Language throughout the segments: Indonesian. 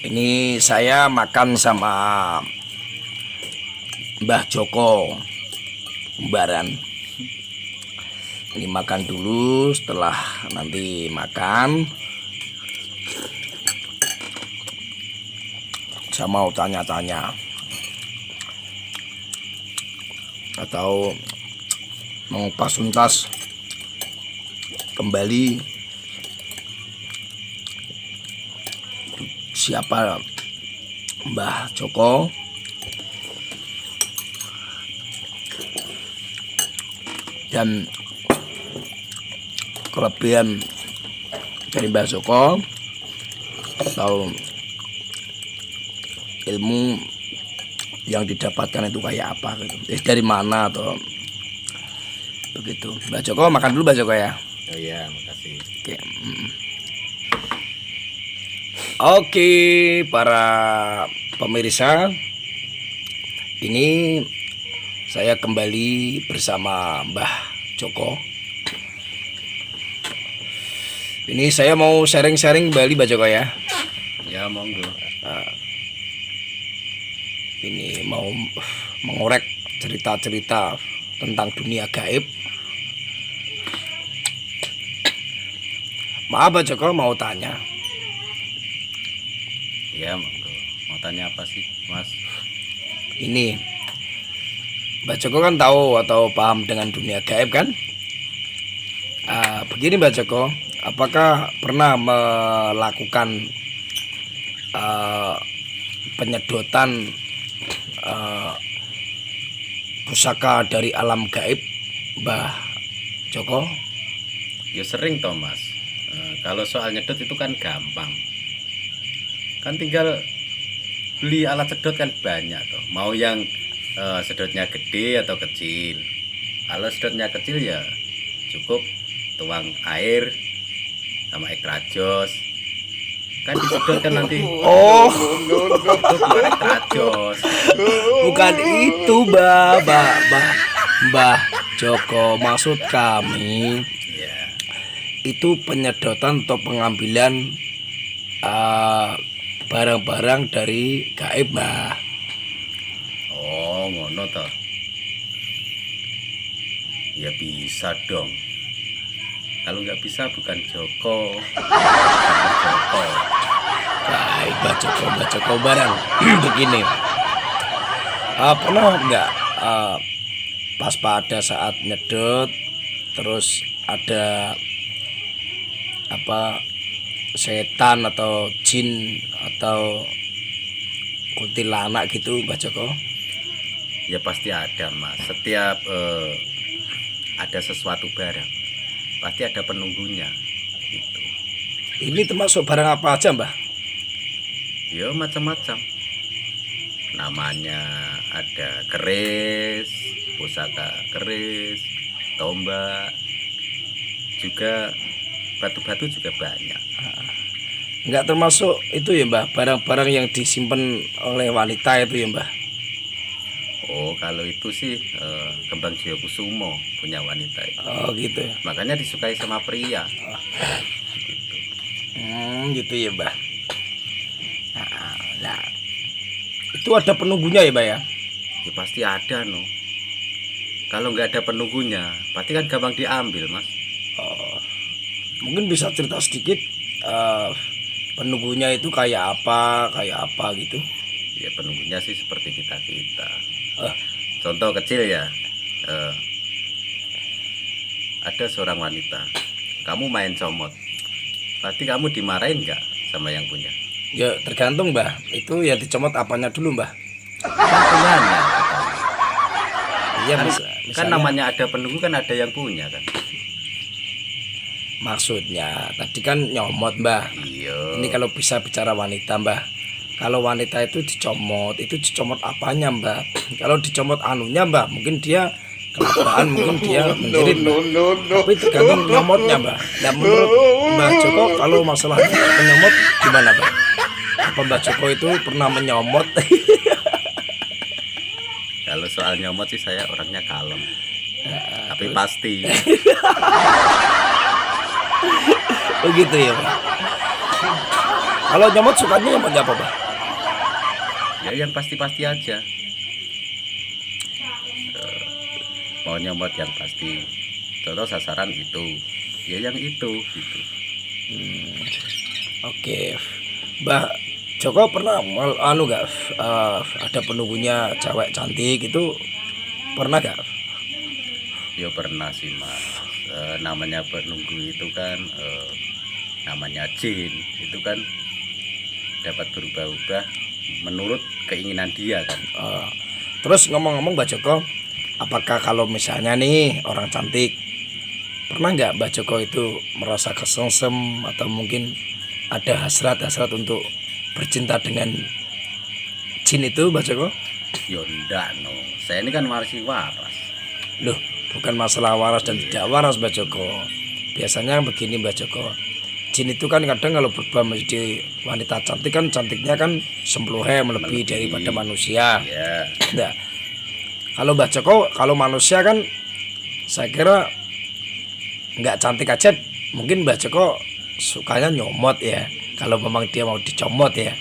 Ini saya makan sama Mbah Joko Kembaran. Ini makan dulu, setelah nanti makan saya mau tanya-tanya atau mengupas tuntas kembali siapa Mbah Joko dan kelebihan dari Mbah Joko atau ilmu yang didapatkan itu kayak apa gitu, dari mana atau begitu. Mbah Joko makan dulu Mbah Joko ya. Oh iya, makasih. Oke, para pemirsa, ini saya kembali bersama Mbah Joko. Ini saya mau sharing-sharing kembali Mbah Joko ya. Ya monggo. Ini mau mengorek cerita-cerita tentang dunia gaib. Maaf Mbah Joko, mau tanya. Ya monggo. Mau tanya apa sih, Mas? Ini Mbah Joko kan tahu atau paham dengan dunia gaib kan? Begini Mbah Joko, apakah pernah melakukan penyedotan pusaka dari alam gaib Mbah Joko? Ya sering toh Mas. Kalau soal nyedot itu kan gampang. Kan tinggal beli alat sedot kan banyak toh. Mau yang sedotnya gede atau kecil. Kalau sedotnya kecil ya cukup tuang air sama ekstrajos. Kan disedot kan nanti. Oh, Bukan ekstrajos. bukan itu Mbah Joko, maksud kami Ya. itu penyedotan atau pengambilan barang-barang dari gaib Mbah. Oh, ngono toh. Ya bisa dong. Kalau nggak bisa bukan Joko. Joko. Baik Mbah Joko barang. Begini, pernah nggak pas pada saat nyedot terus ada apa setan atau jin atau kuntilanak gitu Mbah Joko? Ya pasti ada Mas. Setiap ada sesuatu barang, pasti ada penunggunya. Gitu. Ini termasuk barang apa aja Mbah? Ya macam-macam. Namanya ada keris, pusaka keris, tombak, juga batu-batu juga banyak. Nggak termasuk itu ya Mbah, barang-barang yang disimpan oleh wanita itu ya Mbah? Oh, kalau itu sih kembang Jayakusumo punya wanita itu. Oh gitu ya. Makanya disukai sama pria. Gitu ya Mbah. Nah, itu ada penunggunya ya Mbah ya? Ya pasti ada no. Kalau nggak ada penunggunya, pasti kan gampang diambil Mas. Mungkin bisa cerita sedikit penunggunya itu kayak apa gitu? Ya penunggunya sih seperti kita-kita. Eh. Contoh kecil ya, ada seorang wanita, kamu main comot, berarti kamu dimarahin nggak sama yang punya? Ya tergantung Mbah, itu ya dicomot apanya dulu Mbah? Kan punyanya. Iya Kan, misalnya, kan namanya ada penunggu kan ada yang punya kan. maksudnya tadi kan nyomot Mbah. Iya. Ini kalau bisa bicara wanita Mbah. Kalau wanita itu dicomot apanya Mbah? Kalau dicomot anunya Mbah, mungkin dia kelaparan, mungkin dia menjerit Mbah. Tapi tergantung nyomotnya Mbah. Dan menurut Mbah Joko, kalau masalah menyomot gimana Mbah? Apa Mbah Joko itu pernah menyomot? Kalau soal nyomot sih saya orangnya kalem. Tapi pasti. Begitu ya Pak. Kalau nyomot sukanya nyomot apa, Mbah? Ya yang pasti-pasti aja. Mau nyomot yang pasti. Contoh sasaran itu, ya yang itu gitu. Oke, Mbah Joko pernah gak ada penunggunya cewek cantik itu pernah gak? Ya pernah sih mas. Namanya penunggu itu kan namanya jin, itu kan dapat berubah-ubah menurut keinginan dia kan. Terus ngomong-ngomong Mbah Joko, apakah kalau misalnya nih orang cantik, pernah nggak Mbah Joko itu merasa kesengsem atau mungkin ada hasrat-hasrat untuk bercinta dengan jin itu, Mbah Joko? Ya ndak no, saya ini kan masih waras. Loh, bukan masalah waras dan tidak waras, Mbah Joko. Biasanya begini, Mbah Joko, jin itu kan kadang kalau berubah menjadi wanita cantik kan cantiknya kan 10 melebihi daripada manusia. Ya. Nah, kalau Mbah Joko, kalau manusia kan saya kira nggak cantik aja, mungkin Mbah Joko sukanya nyomot ya. Kalau memang dia mau dicomot ya,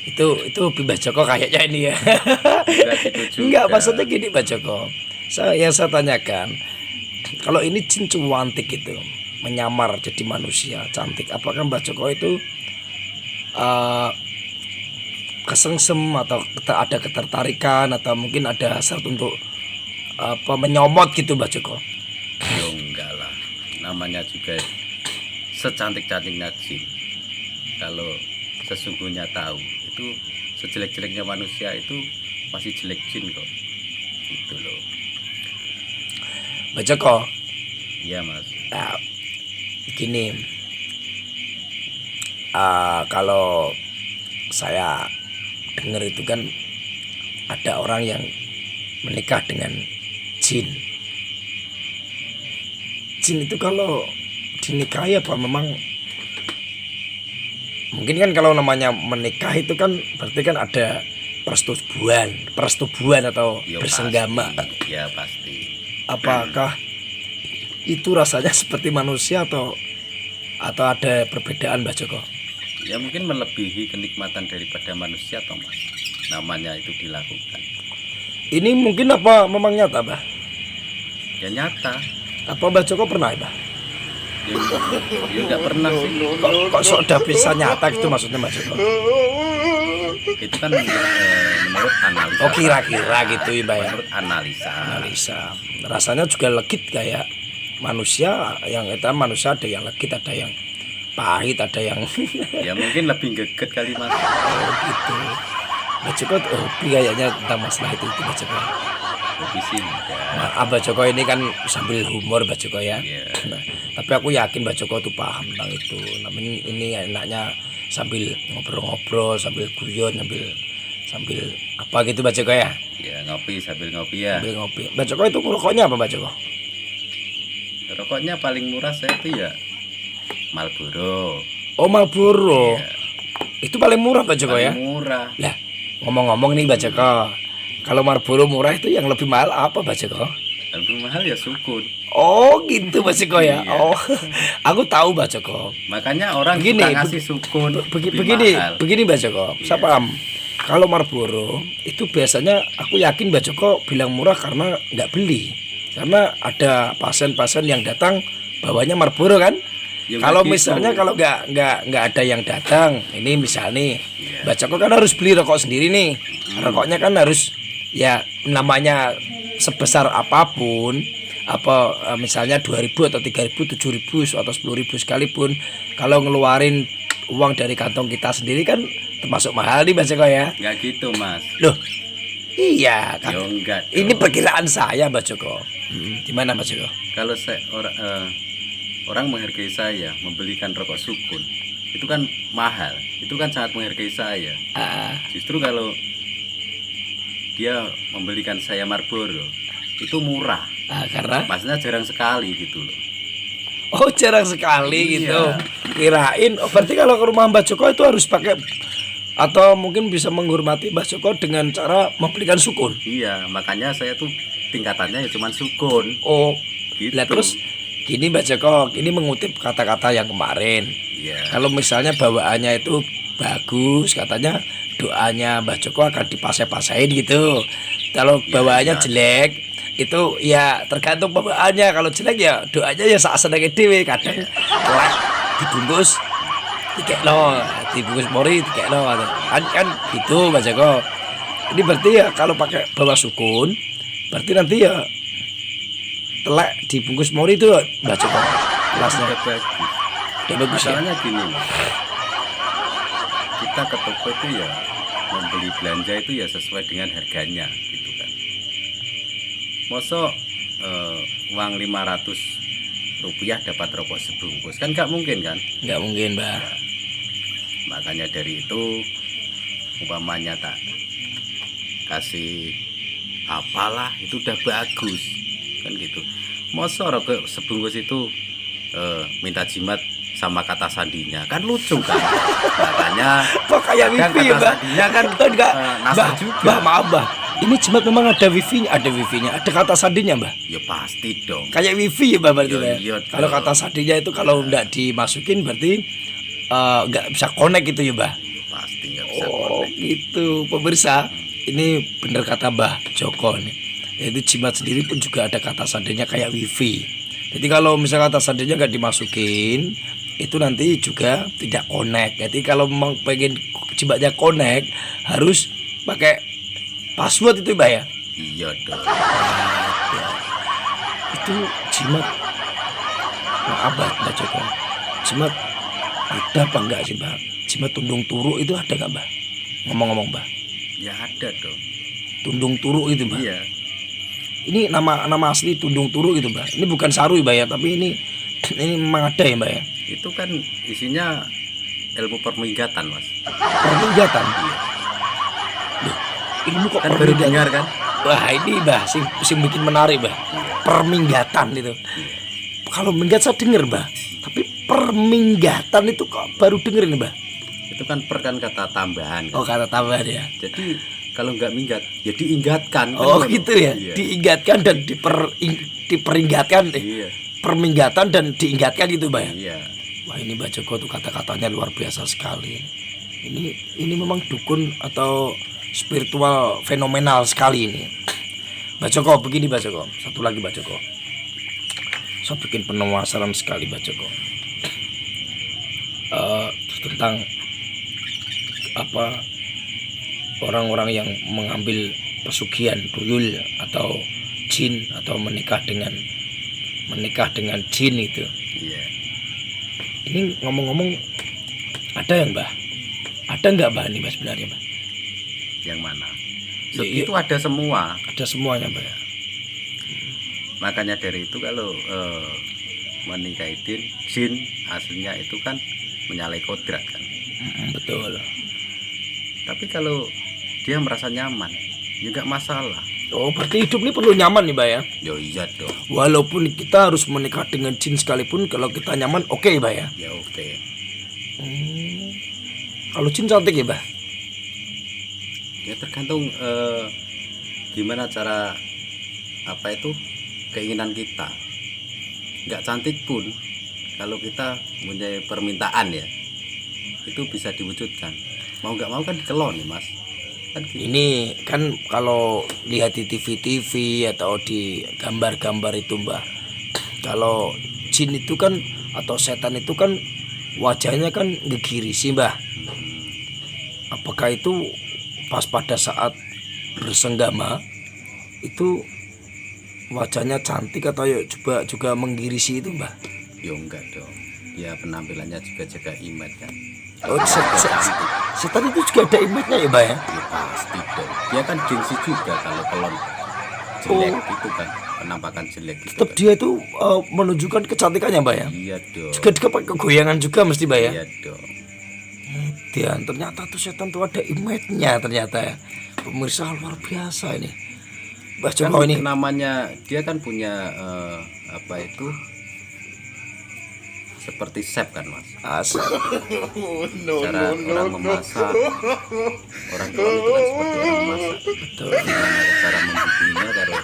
itu Mbah Joko kayaknya ini ya. Enggak, maksudnya gini Mbah Joko, yang saya tanyakan, kalau ini jin cantik itu menyamar jadi manusia cantik, apakah Mbah Joko itu kesengsem atau ada ketertarikan atau mungkin ada hasrat untuk menyomot gitu, Mbah Joko? Ya enggak lah, namanya juga secantik-cantiknya jin, kalau sesungguhnya tahu itu sejelek-jeleknya manusia itu masih jelek jin kok, gitu loh. Mbah Joko, Iya mas. nah, gini, kalau saya dengar itu kan ada orang yang menikah dengan jin. Jin itu kalau dinikahi apa memang mungkin kan kalau namanya menikah itu kan berarti kan ada persetubuhan atau Ya, bersenggama. pasti. Ya pasti. Apakah itu rasanya seperti manusia atau ada perbedaan, Mbah Joko? Ya mungkin melebihi kenikmatan daripada manusia toh mas, namanya itu dilakukan. Ini mungkin apa memang nyata, Mbah? Ya nyata. Apa Mbah Joko pernah, Mbah? Ya enggak pernah sih. Kok sudah bisa nyata gitu maksudnya, Mbah Joko? Itu kan menurut analisa. Oh, kira-kira gitu ya, Mbak ya. Menurut analisa. Analisa. Rasanya juga legit kayak manusia, yang itu manusia ada yang legit, ada yang pahit, ada yang Ya mungkin lebih geget kali mas. gitu. Mbah Joko hobi kayaknya tentang masalah itu Mbah Joko. Lebih sih enggak. Nah, Mbah Joko ini kan sambil humor Mbah Joko ya. Iya. Nah, tapi aku yakin Mbah Joko tuh paham tentang itu. Namanya ini enaknya sambil ngobrol-ngobrol, sambil guyon, sambil apa gitu Mbah Joko ya. Ya ngopi sambil ngopi ya. Sambil ngopi. Mbah Joko itu rokoknya apa Mbah Joko? Rokoknya paling murah saya itu ya Marlboro. Oh, Marlboro. Iya. Itu paling murah Mbah Joko ya. Paling murah. Lah, ngomong-ngomong nih Mbah Joko, kalau Marlboro murah itu yang lebih mahal apa Mbah Joko? Lebih mahal ya sukun. Oh gitu Mbah Joko ya. Iya. Oh, aku tahu Mbah Joko. Makanya orang Begini, suka ngasih sukun. lebih Begini, mahal. begini Mbah Joko. Saya Iya. paham. Kalau Marlboro itu biasanya aku yakin Mbah Joko bilang murah karena nggak beli. Karena ada pasien-pasien yang datang bawanya Marlboro kan. Ya, Kalau begitu. misalnya kalau nggak ada yang datang, ini misal nih, Iya. Mbah Joko kan harus beli rokok sendiri nih. Rokoknya kan harus ya namanya sebesar apapun, misalnya 2.000 atau 3.000, 7.000 atau 10.000 sekalipun, kalau ngeluarin uang dari kantong kita sendiri kan termasuk mahal nih Mbah Joko ya. Enggak gitu mas. Loh, iya kan. Ya enggak. Ini dong. perkiraan saya Mbah Joko. Gimana Mbah Joko? Kalau saya orang menghargai saya membelikan rokok sukun itu kan mahal, itu kan sangat menghargai saya. Ah, Justru kalau dia membelikan saya Marlboro itu murah, karena maksudnya jarang sekali gitu loh. oh jarang sekali Iya. gitu. Kirain berarti kalau ke rumah Mbah Joko itu harus pakai atau mungkin bisa menghormati Mbah Joko dengan cara membelikan sukun. Iya, makanya saya tuh tingkatannya ya cuman sukun Oh, gitu. lah terus gini Mbah Joko, ini mengutip kata-kata yang kemarin. Iya. Kalau misalnya bawaannya itu bagus, katanya doanya Mbah Joko akan dipasai-pasain gitu. Kalau bawaannya iya. jelek itu ya tergantung bawaannya. Kalau jelek ya doanya ya sak senenge dhewe. Kadang telek dibungkus dibungkus mori dikekno kan gitu Mbah Joko. Ini berarti ya kalau pakai bawa sukun berarti nanti ya telek dibungkus mori itu Mbah Joko kelasnya Udah bagus. udah bagus ya. Masalahnya gini Mas. Kita ke toko itu ya membeli belanja itu ya sesuai dengan harganya gitu kan. Mosok uang 500 rupiah dapat rokok sebungkus kan nggak mungkin kan. Nggak mungkin Mbah. Makanya dari itu umpamanya tak kasih apalah itu udah bagus kan gitu. Masa rokok sebungkus itu minta jimat sama kata sandinya kan lucu kan. Makanya Kok kayak kadang wifi ya kata Mbah? sandinya kan Enggak, nasar Mbah, juga. Mbah, maaf Mbah. Ini jimat memang ada wifi-nya, ada kata sandinya Mbah. Ya pasti dong. Kayak wifi ya Mbah berarti Iya, Mbah. iya Kalau dong. kata sandinya itu kalau enggak dimasukin berarti nggak bisa connect gitu ya Mbah. Ya pasti nggak bisa Oh connect. gitu pemirsa, ini bener kata Mbah Joko nih. Yaitu jimat sendiri pun juga ada kata sandinya kayak wifi. Jadi kalau misalnya kata sandinya nggak dimasukin, itu nanti juga tidak connect. Jadi kalau memang pengen jimatnya connect, harus pakai password itu Mbah ya. Iya dong. Itu jimat, maaf Mbah Joko, jimat ada apa enggak sih Mbah? Jimat tundung turu itu ada nggak Mbah? Ngomong-ngomong Mbah, Ya ada dong. tundung turu itu Mbah. Iya. Ini nama asli tundung turu gitu Mbah. Ini bukan saru Mbah ya, tapi ini memang ada ya Mbah ya. Itu kan isinya ilmu perminggatan Mas. Perminggatan. Loh, ilmu kok Kan baru perminggatan? dengar kan? Wah ini Mbah, sing bikin menarik Mbah. Perminggatan itu. Kalau minggat saya denger Mbah, tapi perminggatan itu kok baru denger ini Mbah. Itu kan per kan kata tambahan kan? Oh kata tambahan ya. Jadi kalau nggak minggat ya diingatkan kan Oh gitu ya. Iya. Diingatkan dan diperingatkan. Iya. Perminggatan dan diingatkan gitu Mbah ya. Iya. Wah ini Mbah Joko tuh kata-katanya luar biasa sekali. Ini memang dukun atau spiritual fenomenal sekali ini. Mbah Joko begini Mbah Joko. Satu lagi Mbah Joko. Saya bikin penasaran sekali Mbah Joko. Tentang apa orang-orang yang mengambil pesugihan tuyul atau jin atau menikah dengan jin itu. Iya. Ini ngomong-ngomong ada yang Mbah? Ada nggak Mbah ini Mbah sebenarnya Mbah? Yang mana? Ya, iya. Itu ada semua. Ada semuanya Mbah ya? Makanya dari itu kalau menikahi jin aslinya itu kan menyalahi kodrat kan. Betul. Tapi kalau dia merasa nyaman, ya nggak masalah. Oh berarti hidup ini perlu nyaman nih Mbah ya? Ya iya dong. Walaupun kita harus menikah dengan jin sekalipun, kalau kita nyaman oke Mbah ya? Ya oke. Kalau jin cantik ya Mbah? Ya tergantung gimana cara apa itu keinginan kita. Nggak cantik pun kalau kita punya permintaan ya itu bisa diwujudkan. Mau nggak mau kan dikelon nih Mas. Kan gitu. Ini kan kalau lihat di TV-TV atau di gambar-gambar itu Mbah, kalau jin itu kan atau setan itu kan wajahnya kan ngegirisi Mbah. Apakah itu pas pada saat bersenggama itu wajahnya cantik atau ya juga menggirisi itu Mbah? Ya enggak dong. Ya penampilannya juga jaga image kan. Oh, setan itu juga ada image-nya ya Mbah ya? Ya pasti dong. Dia kan gengsi juga kalau kelon jelek gitu kan, penampakan jelek gitu Tetap kan. dia itu menunjukkan kecantikannya Mbah ya? Iya dong. Juga pakai goyangan juga mesti Mbah ya? Iya dong. Dan ternyata tuh setan tuh ada image-nya ternyata ya. Pemirsa luar biasa ini. Mbah Kan Joko ini namanya dia kan punya apa itu seperti chef kan Mas. asal. Cara orang memasak, orang tua itu kan seperti orang memasak. Betul. Gimana cara membuatnya kalau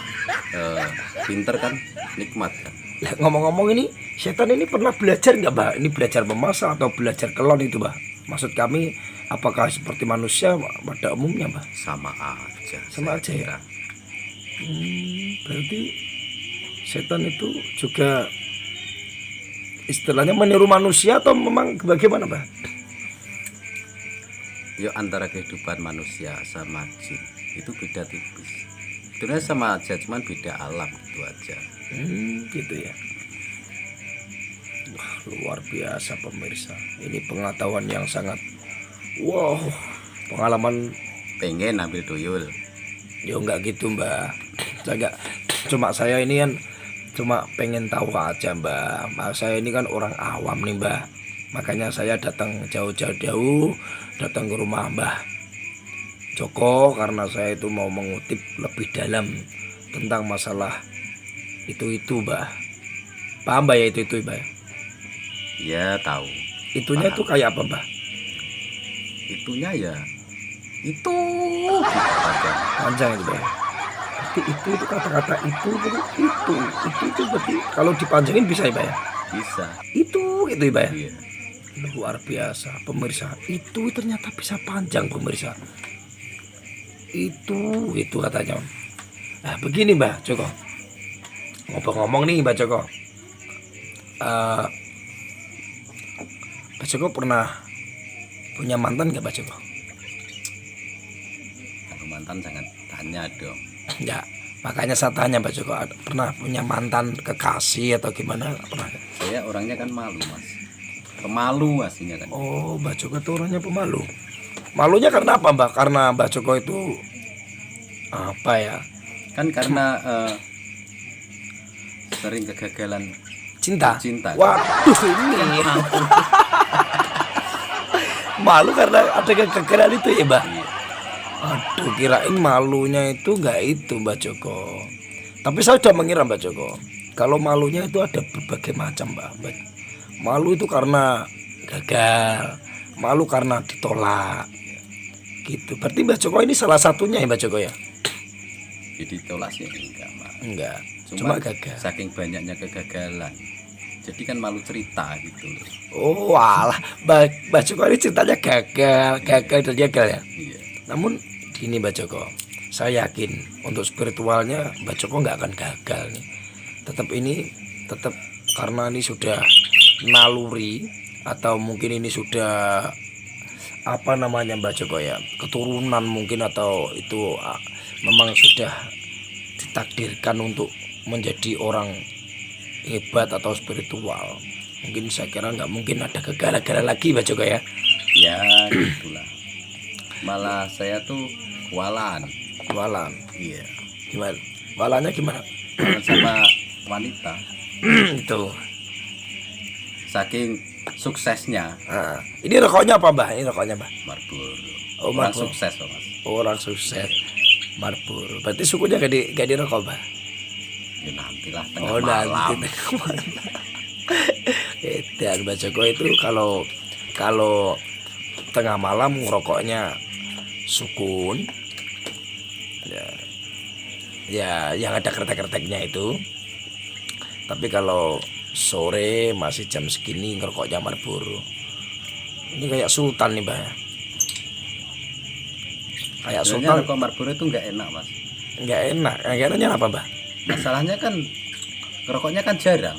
pinter kan nikmat kan. Lah, ngomong-ngomong ini setan ini pernah belajar nggak Mbah? Ini belajar memasak atau belajar kelon itu Mbah? Maksud kami apakah seperti manusia pada umumnya, Mbah? Sama aja. Sama saya aja ya? kira. Berarti setan itu juga istilahnya meniru manusia atau memang bagaimana, Mbah? Ya antara kehidupan manusia sama jin itu beda tipis. Sebenarnya sama aja, cuman beda alam gitu aja. Gitu ya. Wah, luar biasa pemirsa. Ini pengetahuan yang sangat wow, pengalaman. Pengen ambil tuyul. Ya enggak gitu, Mbak. Saya enggak, cuma saya ini kan cuma pengen tahu aja, Mbak. Saya ini kan orang awam nih, Mbak. Makanya saya datang jauh-jauh datang ke rumah Mbah Joko karena saya itu mau mengutip lebih dalam tentang masalah itu, Mbah. Paham, Mbak, ya itu, Mbak? Ya tahu. Itunya Paham. tuh kayak apa, Mbah? Itunya ya itu gitu. Panjang itu, Mbah. Berarti itu kata-kata itu berarti kalau dipanjangin bisa ya, Mbak, ya? Bisa. Itu gitu ya, Mbak, ya? Iya. Luar biasa pemirsa, itu ternyata bisa panjang pemirsa. Itu katanya. Nah begini Mbak Joko, ngomong-ngomong nih Mbak Joko, Mbak Joko pernah punya mantan nggak Mbak Joko? Kalau mantan jangan tanya dong. Ya makanya saya tanya Mbak Joko, pernah punya mantan kekasih atau gimana? Pernah nggak? Saya orangnya kan malu mas, pemalu aslinya kan. Oh Mbak Joko itu orangnya pemalu. Malunya karena apa Mbak? Karena Mbak Joko itu apa ya? Kan karena sering kegagalan Cinta. Waduh ini malu karena ada kegagalan itu ya Mbak. Iya. Aduh, kirain malunya itu enggak itu Mbak Joko. Tapi saya sudah mengira Mbak Joko, kalau malunya itu ada berbagai macam Mbak. Malu itu karena gagal, malu karena ditolak, gitu. Berarti Mbak Joko ini salah satunya ya Mbak Joko ya? Jadi tolak sih enggak mas. Enggak, cuma Cuma gagal. saking banyaknya kegagalan, jadi kan malu cerita gitu loh. Oh walah, Mbak Joko ini ceritanya gagal dan gagal ya. Iya. Namun gini Mbak Joko, saya yakin untuk spiritualnya Mbak Joko nggak akan gagal nih. Tetap karena ini sudah naluri atau mungkin ini sudah apa namanya Mbak Joko ya, keturunan mungkin, atau itu memang sudah ditakdirkan untuk menjadi orang hebat atau spiritual. Mungkin saya kira nggak mungkin ada gagal-gagal lagi Mbak Joko ya. Ya gitulah. Malah saya tuh kualan. Walan Iya. gimana? Walannya gimana? Kualan sama wanita. Itu. Saking suksesnya Nah, ini rokoknya apa Mbah? Ini rokoknya Mbah. Marlboro. Oh, Orang Marlboro. sukses loh mas. Orang sukses Marlboro. Berarti sukunya gak di rokok Mbah. Ya nantilah tengah Oh malam. nanti. Dan Mbak Joko itu kalau tengah malam ngerokoknya sukun. Ya yang ada kretek-kreteknya itu. Tapi kalau sore masih jam segini ngerokoknya Marlboro. Ini kayak sultan nih Mbak. Kayak Sebenarnya sultan rokok Marlboro itu nggak enak mas. nggak enak. Nggak enaknya apa Mbak? Masalahnya kan rokoknya kan jarang.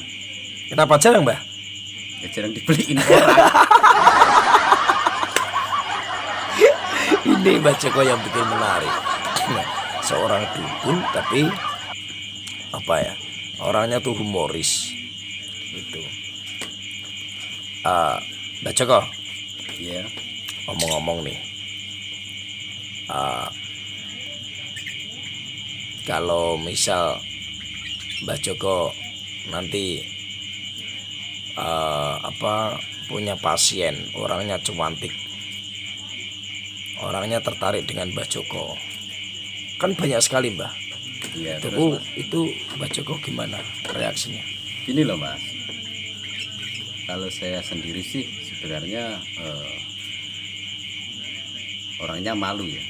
Kenapa jarang Mbak? Ya jarang dibeliin orang. Ini Mbak Joko yang bikin menarik. Seorang dukun tapi apa ya? Orangnya tuh humoris. Itu. Mbak Joko, Iya. ngomong-ngomong nih. Kalau misal Mbak Joko nanti punya pasien orangnya cuantik, orangnya tertarik dengan Mbak Joko, kan banyak sekali Mbak. Iya. Terus, Mas, Itu Mbak Joko gimana reaksinya? gini loh mas. Kalau saya sendiri sih sebenarnya orangnya malu ya.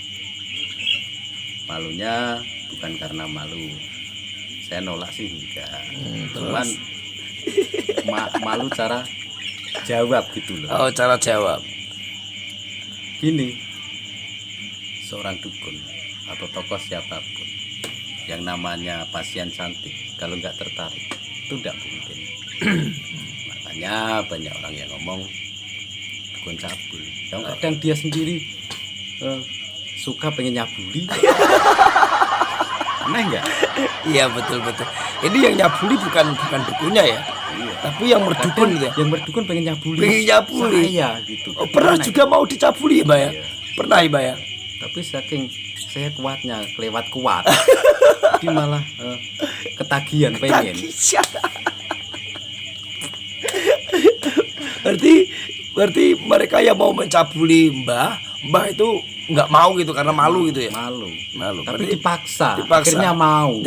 Malunya bukan karena malu. Saya nolak sih enggak. Cuman malu cara jawab gitu loh. Oh cara jawab. Gini, seorang dukun atau tokoh siapapun yang namanya pasien cantik kalau nggak tertarik itu tidak mungkin. Makanya banyak orang yang ngomong dukun cabul. Yang kadang dia sendiri suka pengen nyabuli. Aneh nggak? Iya betul. Ini yang nyabuli bukan dukunnya ya, Iya. tapi yang berdukun gitu ya. Yang berdukun pengen nyabuli. Pengen nyabuli. Saya gitu. Oh, pernah Aneh. juga mau dicabuli ya, Mbak ya? Iya. Pernah ya, Mbak ya? Tapi saking saya kuatnya, kelewat kuat. Jadi malah ketagihan pengen. Tagihan. berarti mereka yang mau mencabuli Mbah itu nggak mau gitu karena malu gitu ya. Malu. Tapi Berarti dipaksa. dipaksa. Akhirnya mau.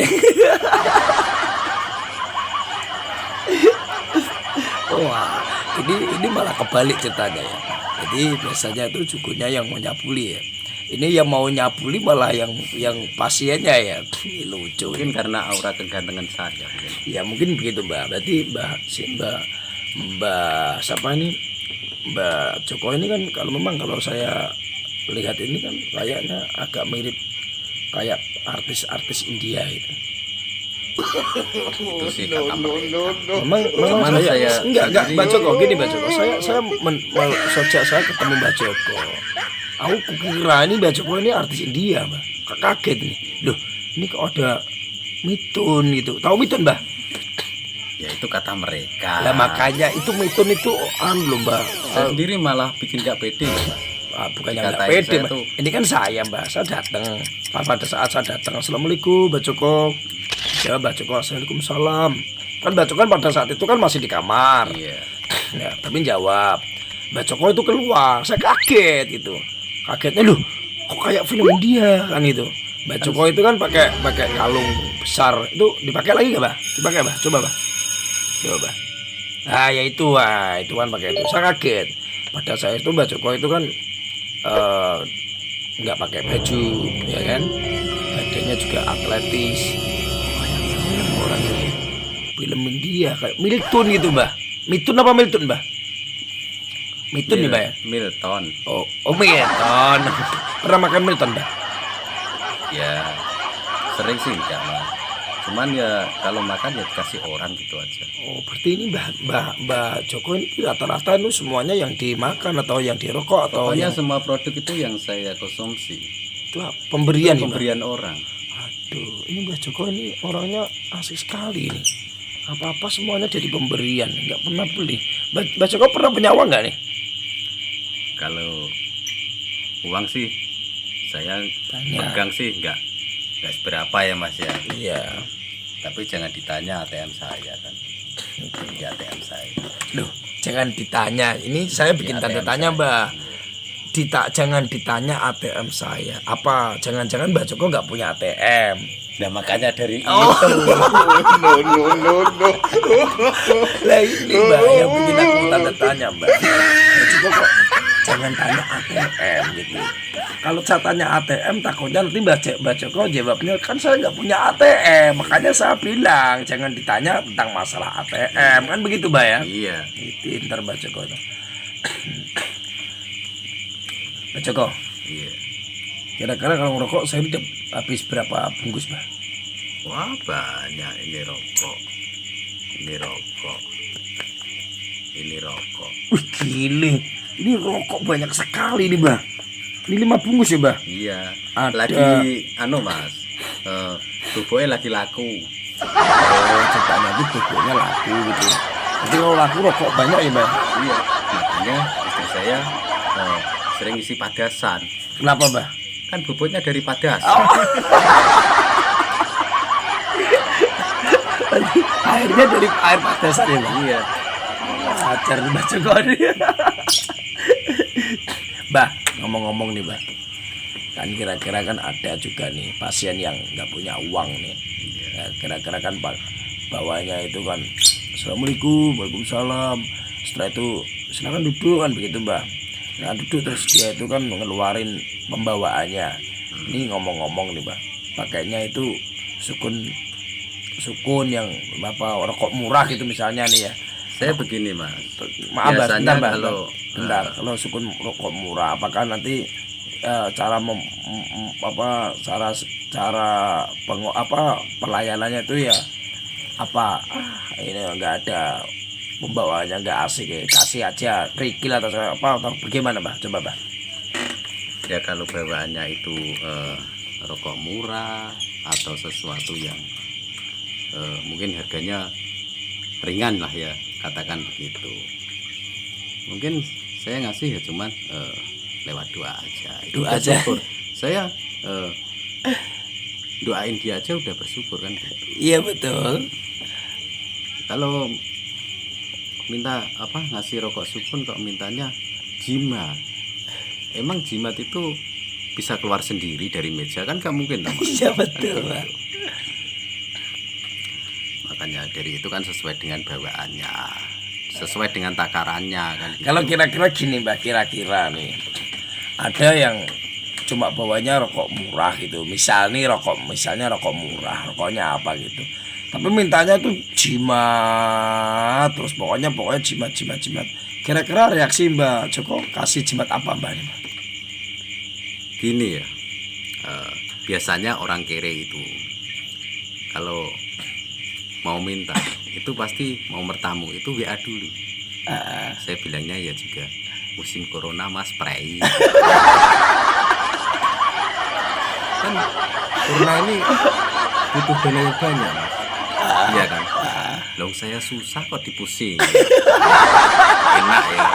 Wah, ini malah kebalik ceritanya ya. Jadi biasanya itu jukunya yang mau nyabuli ya. Ini yang mau nyabuli malah yang pasiennya ya. Ini lucu. Mungkin karena aura kegantengan saya. Mungkin. Ya mungkin begitu Mbak. Berarti Mbak siapa ini? Mbak Joko ini kan kalau saya lihat ini kan kayaknya agak mirip kayak artis-artis India itu. Itu sih kata mereka. Memang saya enggak sendiri- Mbak Joko gini Mbak Joko. Sejak saya ketemu Mbak Joko, aku kira ini Mbak Joko ini artis India, Mbak. Kaget nih. Loh, ini kok ada mitun gitu. Tahu mitun, Mbak? Ya itu kata mereka. Lah makanya itu mitun itu loh, Mbak. Saya sendiri malah bikin gak pede. Mbak. Bukannya nggak Dikatain pede, saya Mbak. tuh- Ini kan saya, Mbak. Saya datang. Pada saat saya datang, Assalamualaikum, Mbak Joko. Ya, Mbak Joko, Waalaikumsalam. Kan Mbak Joko kan pada saat itu kan masih di kamar. Iya. Ya, tapi jawab. Mbak Joko itu keluar. Saya kaget gitu. Kagetnya loh, kok kayak film India kan itu. Mbak Joko itu kan pakai kalung besar. Itu dipakai lagi nggak, Mbak? Dipakai, Mbak? Coba, Mbak. Coba, Mbak. Nah, ya itu, itu kan pakai itu. Saya kaget. Pada saat itu Mbak Joko itu kan nggak pakai baju, ya kan? Badannya juga atletis. Kayak film orang ini. Film India kayak Milton gitu, Mbak. Milton apa Milton, Mbak? Milton nih, Mbak ya? Milton. Oh Milton. Pernah makan Milton, Mbak? Ya sering sih enggak Mas. Cuman ya kalau makan ya dikasih orang gitu aja. Oh, berarti ini Mbak Joko ini rata-rata itu semuanya yang dimakan atau yang dirokok atau Pokoknya yang semua produk itu yang saya konsumsi. itu pemberian ya, Mbak? Pemberian orang. Aduh, ini Mbak Joko ini orangnya asik sekali ini. Apa-apa semuanya jadi pemberian, nggak pernah beli. Mbak Joko pernah punya uang nggak nih? Kalau uang sih saya Banyak. pegang sih enggak seberapa ya Mas ya. Iya. Tapi jangan ditanya ATM saya kan. Di ATM saya. Loh, jangan ditanya. Ini saya bikin Di tanda ATM tanya, saya. Mbak. Jangan ditanya ATM saya. Apa jangan-jangan Mbak Joko nggak punya ATM? Nah makanya dari Oh. itu. Lah ini Mbak yang bikin aku tanda tanya, Mbak. Mbak Joko kok jangan tanya ATM gitu. Kalau saya tanya ATM takutnya nanti Mbak Joko jawabnya kan saya nggak punya ATM. Makanya saya bilang jangan ditanya tentang masalah ATM. Kan begitu, Mbak ya? Iya. Itu ntar Mbak Joko itu. Mbak Joko, Iya. kira-kira kalau ngerokok saya udah habis berapa bungkus, Mbak? Wah banyak ini rokok. Ini rokok. Ini rokok. Wih gile, ini rokok banyak sekali nih, Mbak. Ini 5 bungkus ya, Mbak? Iya. Ada. Lagi Mas. Bubuknya lagi laku. Oh, ceritanya itu bubuknya laku gitu. Jadi kalau laku rokok banyak ya, Mbak? Iya. Makanya istri saya sering isi padasan. Kenapa, Mbak? Kan bubuknya dari padas. Airnya dari air padasan ya, Mbak? Iya. Ajar Mbak Joko ini. Mbak, ngomong-ngomong nih, Mbak. Kan kira-kira kan ada juga nih pasien yang nggak punya uang nih. Ya, kira-kira kan bawahnya itu kan Assalamualaikum, Waalaikumsalam. Setelah itu silakan duduk kan begitu, Mbak. Nah duduk terus dia itu kan ngeluarin pembawaannya. Ini ngomong-ngomong nih, Mbak. Pakainya itu sukun yang rokok murah gitu misalnya nih ya. Saya begini mas, Maaf Mbak, biasanya bentar, Mbak. kalau Bentar, kalau sukun rokok murah, apakah nanti cara cara pelayanannya itu ya apa ini nggak ada pembawaannya nggak asik ya, kasih aja kerikil atau bagaimana Mbak? Coba Mbak. ya kalau bawaannya itu rokok murah atau sesuatu yang mungkin harganya ringan lah ya, katakan begitu. Mungkin saya ngasih ya cuman lewat doa aja. Itu Doa udah aja. syukur. Saya doain dia aja udah bersyukur kan. Iya betul. Kalau minta apa ngasih rokok sukun kok mintanya jimat. Emang jimat itu bisa keluar sendiri dari meja kan nggak mungkin toh, Mas? Iya betul Mbak. Makanya dari itu kan sesuai dengan bawaannya, sesuai dengan takarannya kan gitu. Kalau kira-kira gini Mbak, kira-kira nih ada yang cuma bawanya rokok murah gitu, misalnya rokok murah, rokoknya apa gitu, tapi mintanya tuh jimat terus, pokoknya jimat. Kira-kira reaksi Mbak Joko kasih jimat apa Mbak ini, Mbak? Gini ya, biasanya orang kere itu kalau mau minta itu pasti mau bertamu itu WA dulu. Saya bilangnya ya juga musim corona mas spray. Kan corona ini butuh dana yang banyak mas. Iya kan, loh saya susah kok dipusing. Enak ya.